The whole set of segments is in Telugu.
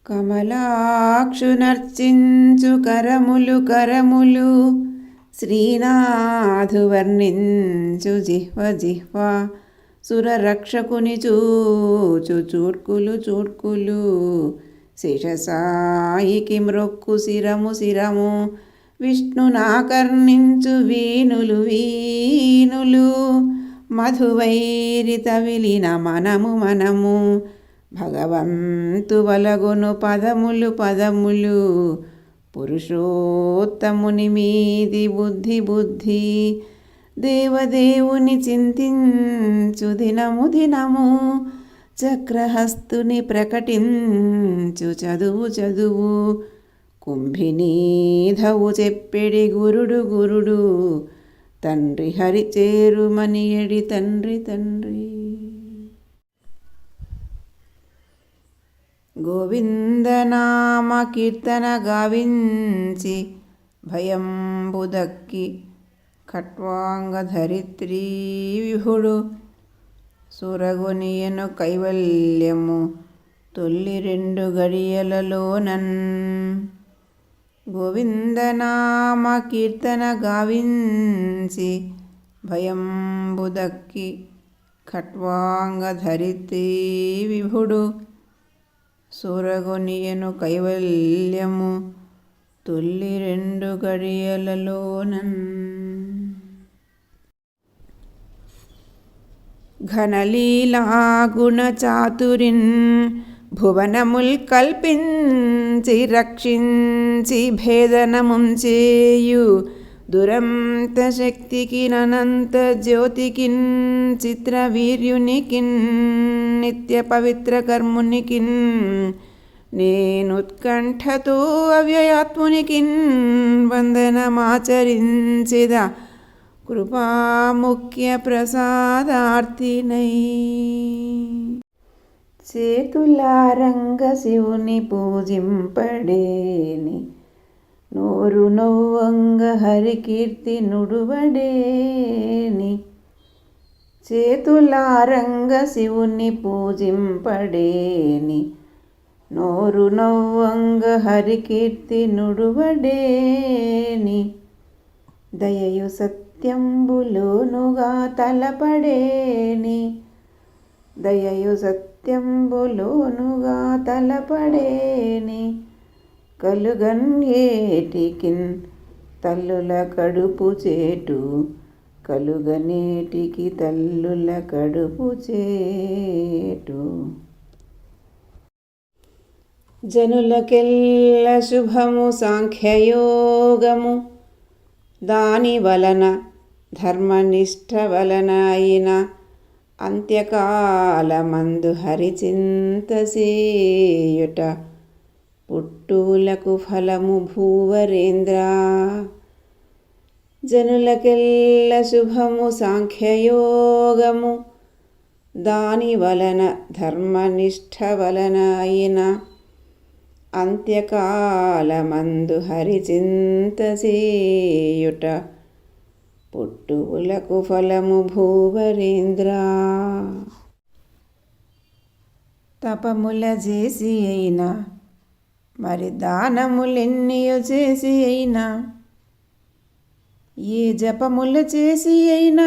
కమలాక్షునర్చించు కరములు కరములు శ్రీనాథు వర్ణించు జిహ్వ జిహ్వ సురరక్షకుని చూచు చూడ్కులు చూడ్కులు శేషసాయికి మ్రొక్కు శిరము శిరము విష్ణునాకర్ణించు వీణులు వీణులు మధువైరి తవిలిన మనము మనము భగవంతు వలగును పదములు పదములు పురుషోత్తముని మీది బుద్ధి బుద్ధి దేవదేవుని చింతించు దినము దినము చక్రహస్తుని ప్రకటించు చదువు చదువు కుంభినీధవు చెప్పెడి గురుడు గురుడు తండ్రి హరి చేరుమనియడి తండ్రి తండ్రి. గోవిందనామ కీర్తన గావించి భయంబుదక్కి ఖట్వాంగధరిత్రీ విభుడు సురగొనియను కైవల్యము తొల్లి 2 గడియలలోనన్. గోవిందనామ కీర్తన గావించి భయంబుదక్కి ఖట్వాంగధరిత్రీ విభుడు సురగొనియను కైవల్యము తొల్లి 2 గడియలలోనన్. ఘనలీలా గుణ చాతురిన్ భువనముల్ కల్పించి రక్షించి భేదనముంచేయు దురంత శక్తికి అనంత జ్యోతికిన్ చిత్రవీర్యునికిన్ నిత్య పవిత్ర కర్మునికిన్ నేనుత్కంఠతో అవ్యయాత్మునికిన్ వందనమాచరించెద కృపాముఖ్య ప్రసాదార్థినై. చేతులారంగ శివుని పూజింపడేని నోరు నవ్వంగ హరికీర్తి నుడువడేని. చేతులారంగ శివుని పూజింపడేని నోరు నవ్వంగ హరికీర్తి నుడువడేని. దయయు సత్యంబులోనుగా తలపడేని దయయు సత్యంబులోనుగా తలపడేని. కలుగన్ ఏటికిన్ తల్లుల కడుపు చేటు కలుగనేటికి తల్లుల కడుపు చేటు. జనులకెల్ల శుభము సాంఖ్యయోగము దాని వలన ధర్మనిష్ట వలన అయిన అంత్యకాలమందు హరిచింతసేయుట పుట్టులకు ఫలము భూవరేంద్ర. జనులకెల్ల శుభము సాంఖ్యయోగము దాని వలన ధర్మనిష్ట వలన అయిన అంత్యకాలమందు హరిచింతసేయుట పుట్టువులకు ఫలము భూవరేంద్ర. తపముల చేసి అయినా మరి దానములెన్నియో చేసి అయినా ఏ జపముల చేసి అయినా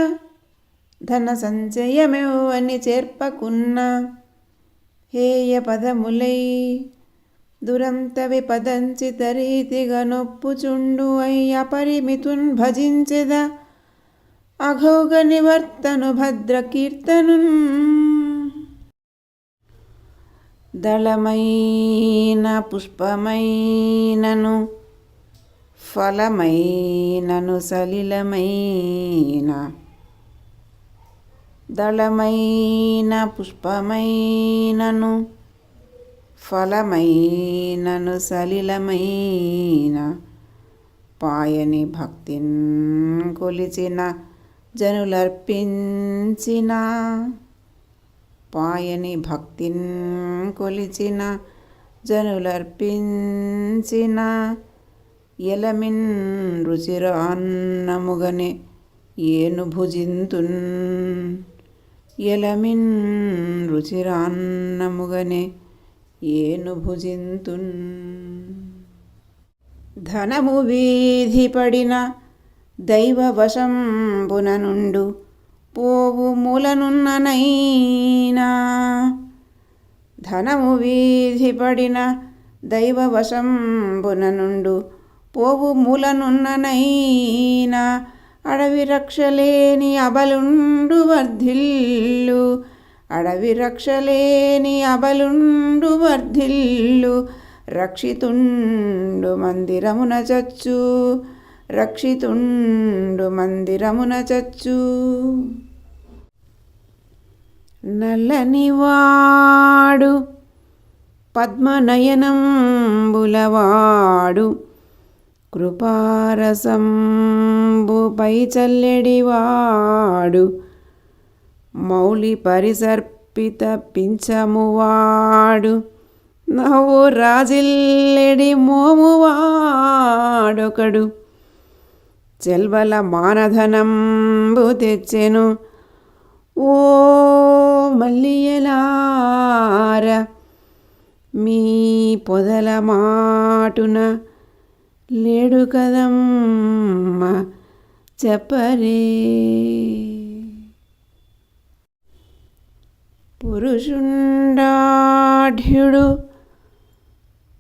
ధన సంచయమెవ్వని చేర్పకున్నా హేయ పదములై దురంత విపదంచిత రీతిగా నొప్పుచుండు అయ్య పరిమితున్ భజించెద అఘోగ నివర్తను భద్ర కీర్తనున్. దళమైన పుష్పమైనను ఫలమైనను సలిలమైన దళమైన పుష్పమైనను ఫలమైనను సలిలమైన పాయని భక్తిన్ కొలిచిన జనులర్పించిన పాయని భక్తిన్ కొలిచిన జనులర్పించిన ఎలమిన్ రుచిర అన్నముగనే ఏను భుజింతున్ ఎలమిన్ రుచిర అన్నముగనే ఏను భుజింతున్. ధనము వీధి పడిన దైవవశంబున నుండు పోవు మూలనున్ననైనా. ధనము వీధి పడిన దైవవశంబున నుండు పోవు మూలనున్ననైనా. అడవి రక్షలేని అబలుండు వర్ధిల్లు. అడవి రక్షలేని అబలుండు వర్ధిల్లు. రక్షితుండు మందిరమున చచ్చు. రక్షితుండు మందిరమున చచ్చు. నల్లనివాడు పద్మనయనంబులవాడు. కృపారసంబుపై చల్లెడివాడు. మౌలి పరిసర్పిత పింఛమువాడు. నవ్వు రాజిల్లెడి మోమువాడొకడు. చెల్వల మానధనంబు తెచ్చెను. ఓ మల్లియలార మీ పొదల మాటున లేడు కదమ్మ చెప్పరే. పురుషుండాఢ్యుడు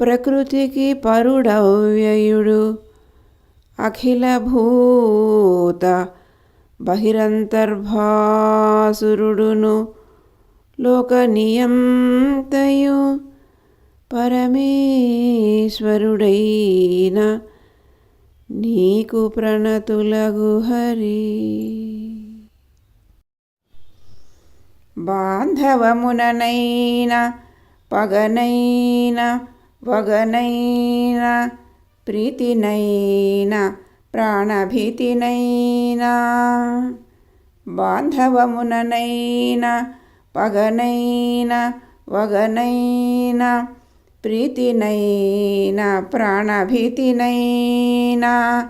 ప్రకృతికి పరుడవ్యయుడు. అఖిల భూత బహిరంతర్భాసురుడును లోకనియంతయు పరమేశ్వరుడైన నీకు ప్రణతులగు హరి. బాంధవముననైన పగనైన వగనైన ప్రీతినైన ప్రాణభీతినైనా. బాంధవముననైన పగనైన వగనైన ప్రీతినైన ప్రాణభీతినైనా.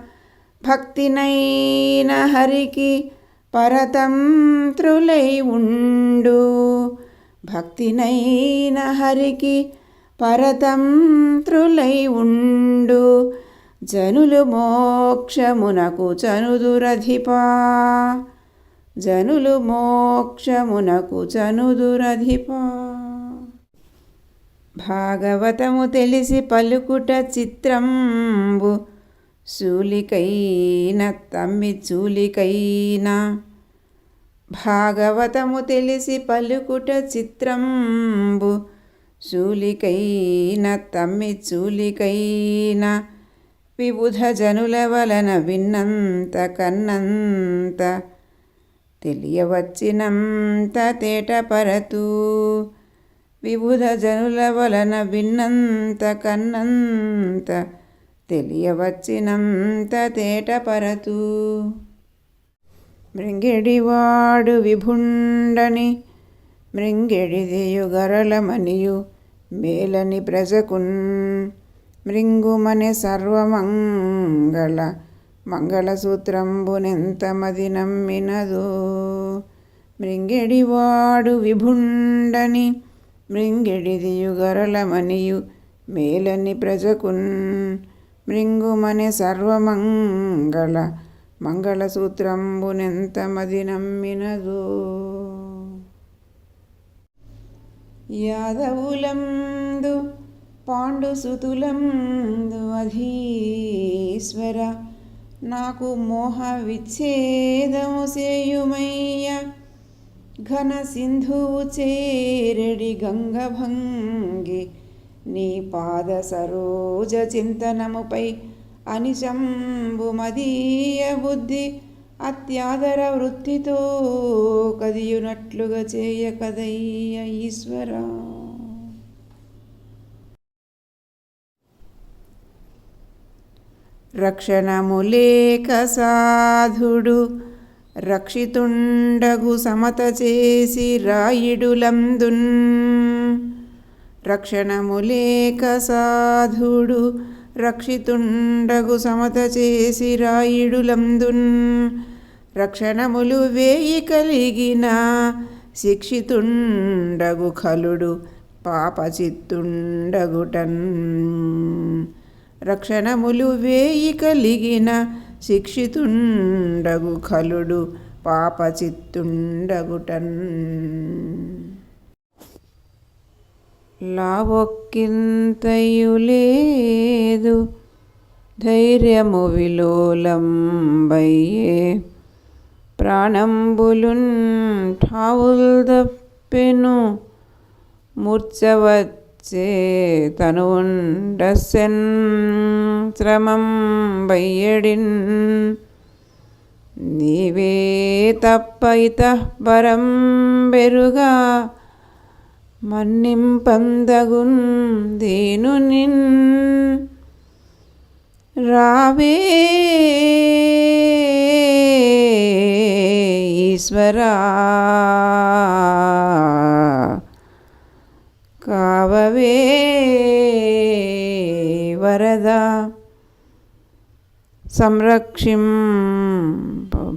భక్తినైన హరికి పరతంత్రులై ఉండు. భక్తినైన హరికి పరతంత్రులై ఉండు. జనులు మోక్షమునకు చనుదురధిపా. జనులు మోక్షమునకు చనుదురధిపా. భాగవతము తెలిసి పలుకుట చిత్రంబు. శూలికైన తమ్మి చూలికైన. భాగవతము తెలిసి పలుకుట చిత్రంబు. శూలికైన తమ్మి చూలికైన. విబుధ జనుల వలన విన్నంత కన్నంత తెలియవచ్చినంత తేటపరతు. విబుధ జనుల వలన విన్నంత కన్నంత తెలియవచ్చినంత తేటపరతు. మృంగెడివాడు విభుండని మృంగెడిదియు గరళమనియు మేలని ప్రజకున్. మృంగుమనే సర్వమంగళ మంగళసూత్రంబునెంతమది నమ్మినదో. మృంగెడివాడు విభుండని మృంగెడిదియు గరళమనియు మేలని ప్రజకున్. మృంగుమనే సర్వమంగళ మంగళసూత్రంబునెంతమది నమ్మినదో. యాదవులందు పాండుసుతులందు అధీశ్వర. నాకు మోహ విచ్ఛేదము సేయుమయ్య. ఘన సింధువు చేరెడి గంగభంగి. నీ పాద సరోజ చింతనముపై అనిశంబు మదీయ బుద్ధి. అత్యాదర వృత్తితో కదియునట్లుగా చేయ కదయ్య ఈశ్వరా. రక్షణములేక సాధుడు రక్షితుండగు సమత చేసి రాయిడులందున్. రక్షణములేక సాధుడు రక్షితుండగు సమత చేసి రాయిడులందున్. రక్షణములు వేయి కలిగిన శిక్షితుండగు ఖలుడు పాపచిత్తుండగుటన్. రక్షణములు వేయి కలిగిన శిక్షితుండగు ఖలుడు పాపచిత్తుండగుటన్. లావొక్కింతయు లేదు ధైర్యము విలోలంబయ్యే ప్రాణంబులున్ ఠావుల్ దప్పెను మూర్ఛవచ్చే తనువుండసెన్ శ్రమం బయ్యడిన్. నీవే తప్ప ఇతః పరం బెరుగా మన్నింపందగున్ దీనునిన్. రావే ఈశ్వరా కావవే వరదా సంరక్షింప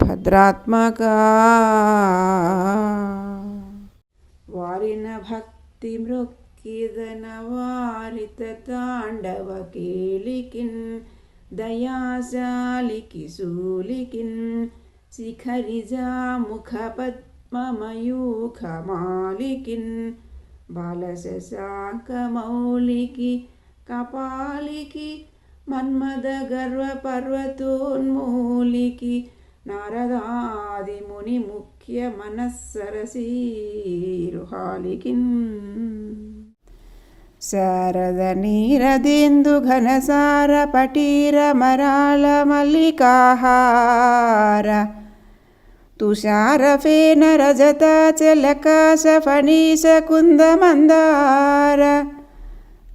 భద్రాత్మకా. వారిన భక్తి మృక్కిదన వారిత తాండవ కేళికిన్ దయాశాలికి శూలికిన్ శిఖరిజా ముఖ పద్మమయూఖమాలికిన్ బాలశశాంకమౌలికి కపాలికి మన్మద గర్వ పర్వతోన్మూలికి నారదాది ముని ముఖ్య మనస్సరసీరుహాలికిన్. శారద నీరదేందు ఘనసార పటీర మరాళ మల్లికాహార తుషార ఫేన రజత చలకాశ ఫణీశ కుందమందార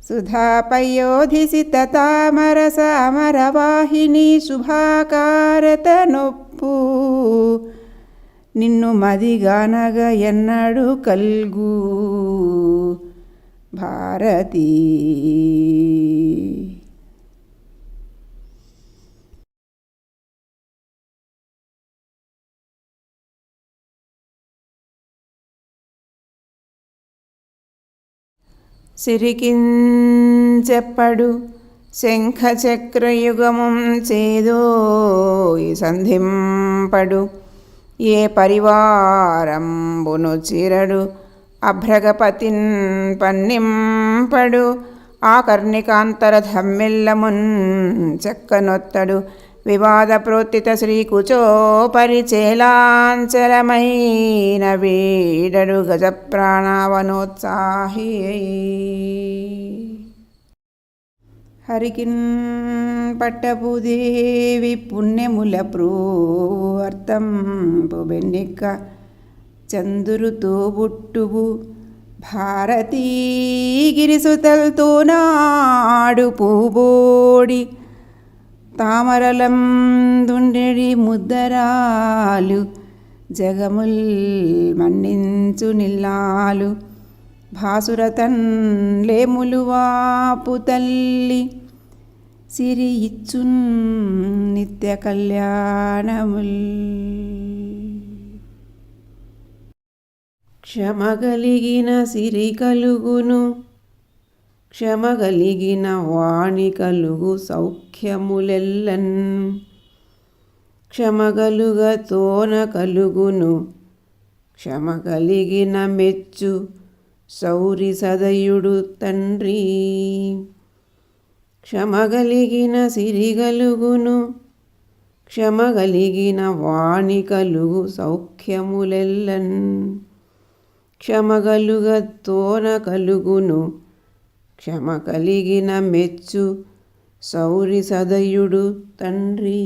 సుధా పయోధిసిత తామర సామర వాహిని శుభాకారత నొప్పు నిన్ను మదిగానగ ఎన్నడు కల్గు భారతీ. సిరికించెప్పడు శంఖచక్రయుగముం చేదోయి సంధింపడు ఏ పరివారంబును చిరడు అభ్రగపతిన్ పన్నింపడు ఆకర్ణికాంతర ధమ్మిల్లమున్ చెక్కనొత్తడు వివాద ప్రోత్తిత శ్రీకుచో పరిచేలాంచలమైన వీడడు గజ ప్రాణావనోత్సాహి. హరికిన్ పట్టపుదేవి పుణ్యముల ప్రోవర్తంపు బెన్నిక్క చందురుతో బుట్టువు భారతీ గిరిసుతల్తో నాడు పూబోడి తామరలం దుండెడి ముద్దరాలు జగముల్ మన్నించు నిల్లాలు భాసురతన్ లేములు వాపు తల్లి సిరి ఇచ్చున్ నిత్య కళ్యాణముల్. క్షమగలిగిన సిరి కలుగును క్షమగలిగిన వాణి కలుగు సౌఖ్యములెల్లన్ క్షమగలుగ తోన కలుగును క్షమగలిగిన మెచ్చు సౌరి సదయుడు తండ్రి. క్షమగలిగిన సిరిగలుగును క్షమగలిగిన వాణి కలుగు సౌఖ్యములెల్లన్ క్షమగలుగ తోన కలుగును క్షమ కలిగిన మెచ్చు సౌరి సదయుడు తండ్రి.